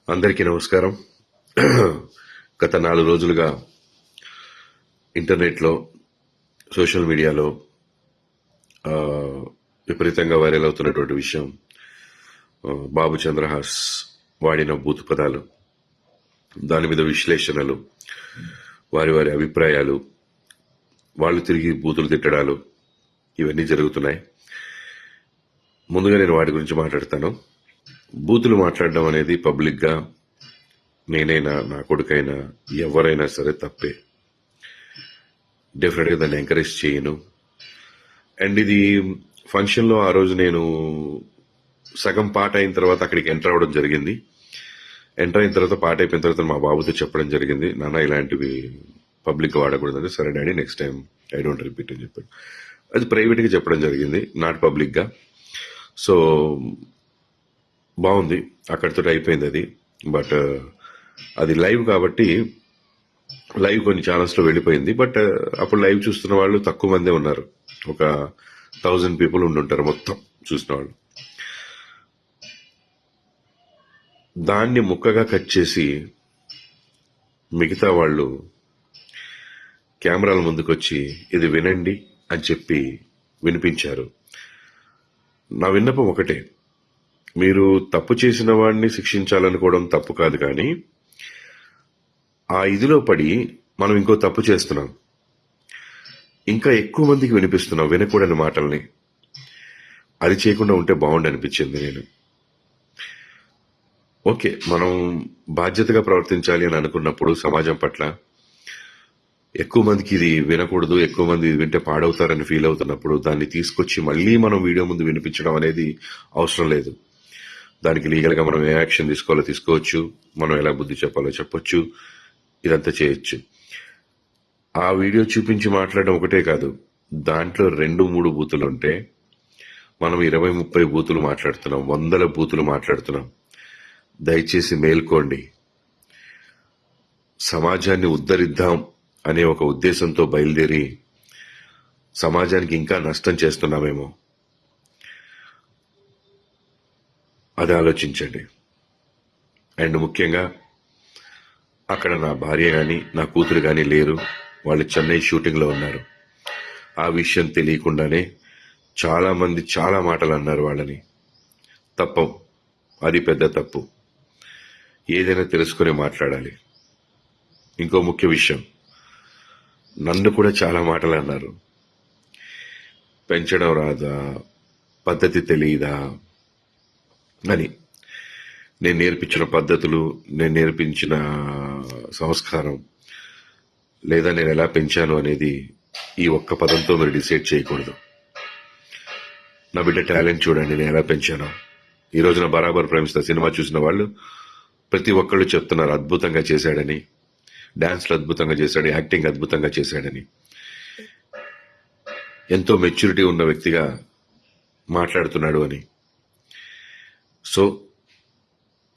అందరికీ నమస్కారం. గత 4 రోజులుగా ఇంటర్నెట్లో, సోషల్ మీడియాలో విపరీతంగా వైరల్ అవుతున్నటువంటి విషయం బాబు చంద్రహాస్ వాడిన బూతు పదాలు, దాని మీద విశ్లేషణలు, వారి వారి అభిప్రాయాలు, వాళ్ళు తిరిగి బూతులు తిట్టడాలు ఇవన్నీ జరుగుతున్నాయి. ముందుగా నేను వాటి గురించి మాట్లాడతాను. బూతులు మాట్లాడడం అనేది పబ్లిక్గా నేనైనా నా కొడుకైనా ఎవరైనా సరే తప్పే. డెఫినెట్గా దాన్ని ఎంకరేజ్ చేయను. అండ్ ఇది ఫంక్షన్లో ఆ రోజు నేను సగం పాట అయిన తర్వాత అక్కడికి ఎంటర్ అవ్వడం జరిగింది. ఎంటర్ అయిన తర్వాత పాట అయిపోయిన తర్వాత మా బాబుతో చెప్పడం జరిగింది, నాన్న ఇలాంటివి పబ్లిక్గా వాడకూడదంటే సరే daddy next time I don't repeat అని చెప్పాడు. అది ప్రైవేట్గా చెప్పడం జరిగింది, నాట్ పబ్లిక్గా. సో బాగుంది, అక్కడితో అయిపోయింది అది. బట్ అది లైవ్ కాబట్టి లైవ్ కొన్ని ఛానల్స్లో వెళ్ళిపోయింది. బట్ అప్పుడు లైవ్ చూస్తున్న వాళ్ళు తక్కువ మందే ఉన్నారు, ఒక 1000 పీపుల్ ఉండుంటారు మొత్తం చూసిన వాళ్ళు. దాన్ని ముక్కగా కట్ చేసి మిగతా వాళ్ళు కెమెరాల ముందుకొచ్చి ఇది వినండి అని చెప్పి వినిపించారు. నా విన్నపం ఒకటే, మీరు తప్పు చేసిన వాడిని శిక్షించాలనుకోవడం తప్పు కాదు, కానీ ఆ ఇదిలో పడి మనం ఇంకో తప్పు చేస్తున్నాం, ఇంకా ఎక్కువ మందికి వినిపిస్తున్నాం వినకూడని మాటల్ని. అది చేయకుండా ఉంటే బాగుండి అనిపించింది. నేను ఓకే, మనం బాధ్యతగా ప్రవర్తించాలి అని అనుకున్నప్పుడు సమాజం పట్ల ఎక్కువ మందికి ఇది వినకూడదు, ఎక్కువ మంది ఇది వింటే పాడవుతారని ఫీల్ అవుతున్నప్పుడు దాన్ని తీసుకొచ్చి మళ్ళీ మనం వీడియో ముందు వినిపించడం అనేది అవసరం లేదు. దానికి లీగల్గా మనం ఏ యాక్షన్ తీసుకోవాలో తీసుకోవచ్చు, మనం ఎలా బుద్ధి చెప్పాలో చెప్పొచ్చు, ఇదంతా చేయొచ్చు. ఆ వీడియో చూపించి మాట్లాడడం ఒకటే కాదు, దాంట్లో 2-3 బూతులు ఉంటే మనం 20-30 బూతులు మాట్లాడుతున్నాం, 100 బూతులు మాట్లాడుతున్నాం. దయచేసి మేల్కోండి. సమాజాన్ని ఉద్ధరిద్దాం అనే ఒక ఉద్దేశంతో బయలుదేరి సమాజానికి ఇంకా నష్టం చేస్తున్నామేమో, అది ఆలోచించండి. అండ్ ముఖ్యంగా అక్కడ నా భార్య కానీ నా కూతురు కానీ లేరు, వాళ్ళు చెన్నై షూటింగ్లో ఉన్నారు. ఆ విషయం తెలియకుండానే చాలా మంది చాలా మాటలు అన్నారు వాళ్ళని. తప్పు, అది పెద్ద తప్పు. ఏదైనా తెలుసుకుని మాట్లాడాలి. ఇంకో ముఖ్య విషయం, నన్ను కూడా చాలా మాటలు అన్నారు. పెంచడం రాదా, పద్ధతి తెలియదా అని. నేను నేర్పించిన పద్ధతులు, నేను నేర్పించిన సంస్కారం, లేదా నేను ఎలా పెంచాను అనేది ఈ ఒక్క పదంతో మీరు డిసైడ్ చేయకూడదు. నా బిడ్డ టాలెంట్ చూడండి, నేను ఎలా పెంచాను. ఈ రోజున బరాబర్ ప్రేమిస్తా సినిమా చూసిన వాళ్ళు ప్రతి ఒక్కళ్ళు చెప్తున్నారు అద్భుతంగా చేశాడని, డాన్స్లు అద్భుతంగా చేశాడు, యాక్టింగ్ అద్భుతంగా చేశాడని. ఎంతో మెచ్యూరిటీ ఉన్న వ్యక్తిగా మాట్లాడుతున్నాడు అని. సో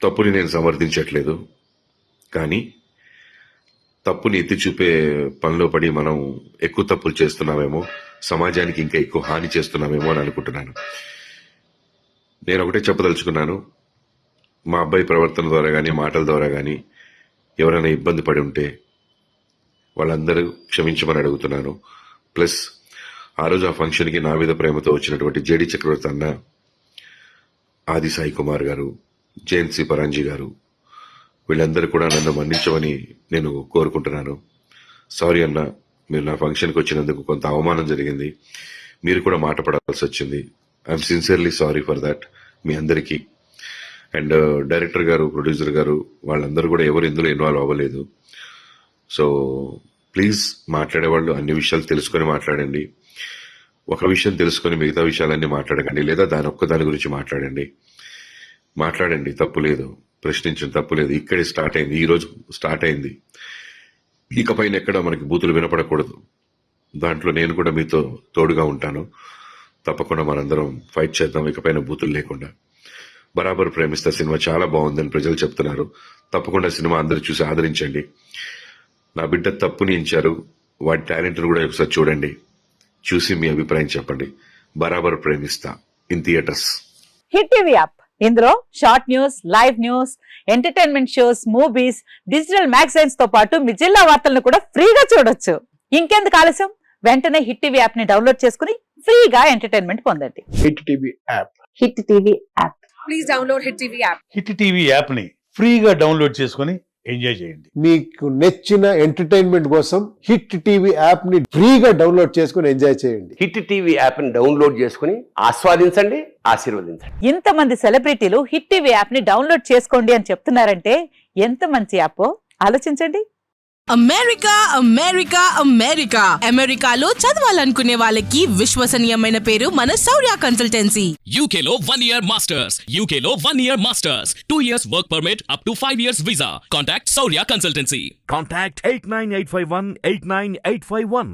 తప్పుని నేను సమర్థించట్లేదు, కానీ తప్పుని ఎత్తి చూపే పనిలో పడి మనం ఎక్కువ తప్పులు చేస్తున్నామేమో, సమాజానికి ఇంకా ఎక్కువ హాని చేస్తున్నామేమో అని అనుకుంటున్నాను. నేను ఒకటే చెప్పదలుచుకున్నాను, మా అబ్బాయి ప్రవర్తన ద్వారా కానీ మాటల ద్వారా కానీ ఎవరైనా ఇబ్బంది పడి ఉంటే వాళ్ళందరూ క్షమించమని అడుగుతున్నాను. ప్లస్ ఆ రోజు ఆ ఫంక్షన్కి నా మీద ప్రేమతో వచ్చినటువంటి జేడి చక్రవర్తి అన్న, ఆది సాయి కుమార్ గారు, జయంతి పరాంజీ గారు, వీళ్ళందరూ కూడా నన్ను మన్నించమని నేను కోరుకుంటున్నాను. సారీ అన్న, మీరు నా ఫంక్షన్కి వచ్చినందుకు కొంత అవమానం జరిగింది, మీరు కూడా మాట పడాల్సి వచ్చింది. I'm sincerely sorry for that మీ అందరికీ. అండ్ డైరెక్టర్ గారు, ప్రొడ్యూసర్ గారు, వాళ్ళందరూ కూడా ఎవరు ఇందులో ఇన్వాల్వ్ అవ్వలేదు. సో ప్లీజ్ మాట్లాడేవాళ్ళు అన్ని విషయాలు తెలుసుకొని మాట్లాడండి. ఒక విషయం తెలుసుకొని మిగతా విషయాలన్నీ మాట్లాడకండి, లేదా దాని గురించి మాట్లాడండి, తప్పు లేదు, ప్రశ్నించడం తప్పు లేదు. ఇక్కడే స్టార్ట్ అయింది, ఈ రోజు స్టార్ట్ అయింది. ఇకపైన ఎక్కడ మనకి బూతులు వినపడకూడదు. దాంట్లో నేను కూడా మీతో తోడుగా ఉంటాను. తప్పకుండా మనందరం ఫైట్ చేద్దాం, ఇకపైన బూతులు లేకుండా. బరాబర్ ప్రేమిస్తా సినిమా చాలా బాగుందని ప్రజలు చెప్తున్నారు. తప్పకుండా సినిమా అందరూ చూసి ఆదరించండి. నా బిడ్డ తప్పుని ఇచ్చారు, వాడి టాలెంట్ను కూడా ఒకసారి చూడండి, చూసి మీ అభిప్రాయం చెప్పండి. బరాబర్ ప్రేమిస్తా in theatres. Hit TV app ఇందులో short news, live news, entertainment shows, movies, digital magazines తో పాటు మీ జిల్లా వార్తలను కూడా ఫ్రీగా చూడొచ్చు. ఇంకెందుకు ఆలస్యం, వెంటనే హిట్ టీవీ యాప్ ని డౌన్లోడ్ చేసుకుని ఫ్రీగా ఎంటర్టైన్మెంట్ పొందండి. Hit TV app. Hit TV app. Please download hit TV app. Hit TV app ని ఫ్రీగా డౌన్లోడ్ చేసుకొని ఎంజాయ్ చేయండి. మీకు నచ్చిన ఎంటర్టైన్మెంట్ కోసం హిట్ టీవీ యాప్ ని ఫ్రీగా డౌన్లోడ్ చేసుకుని ఎంజాయ్ చేయండి. హిట్ టీవీ యాప్ ని డౌన్లోడ్ చేసుకుని ఆస్వాదించండి, ఆశీర్వదించండి. ఇంతమంది సెలబ్రిటీలు హిట్ టీవీ యాప్ ని డౌన్లోడ్ చేసుకోండి అని చెప్తున్నారంటే ఎంత మంచి యాప్ ఆలోచించండి. అమెరికా అమెరికా అమెరికా అమెరికాలో చదవాలనుకునే వాళ్ళకి విశ్వసనీయమైన పేరు మన శౌర్య కన్సల్టెన్సీ. UK లో 1 year masters. UK లో 1 year masters. 2 years work permit up to 5 years visa. Contact Saurya Consultancy. Contact 89851 89851.